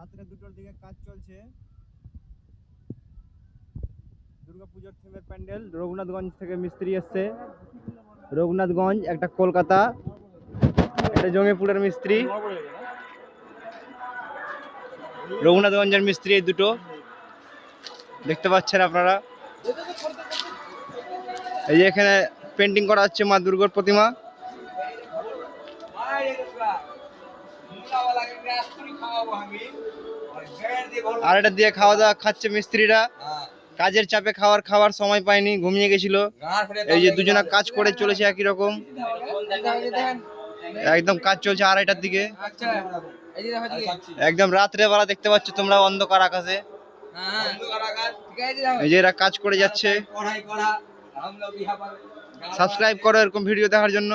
রাত্রে 2টোর দিকে কাজ চলছে। দুর্গাপূজার থিমের প্যান্ডেল। রঘুনাথগঞ্জ থেকে মিস্ত্রি এসছে। রঘুনাথগঞ্জ একটা কলকাতা, এটা জঙ্গিপুরের মিস্ত্রি। রঘুনাথগঞ্জের মিস্ত্রি এই দুটো দেখতে পাচ্ছেন আপনারা। এই যে এখানে পেন্টিং করা হচ্ছে মা দুর্গার প্রতিমা। আর এটা দিয়ে খাওয়া দাওয়া খাচ্ছে মিস্ত্রিরা। কাজের চাপে খাওয়ার সময় পায়নি, ঘুমিয়ে গেছিল। এই যে দুজনা কাজ করে চলেছে একই রকম, একদম কাজ চলছে 2:30টার দিকে। একদম রাত্রে বেলা দেখতে পাচ্ছ তোমরা, অন্ধকার আকাশে। এই যে এরা কাজ করে যাচ্ছে। সাবস্ক্রাইব করো এরকম ভিডিও দেখার জন্য।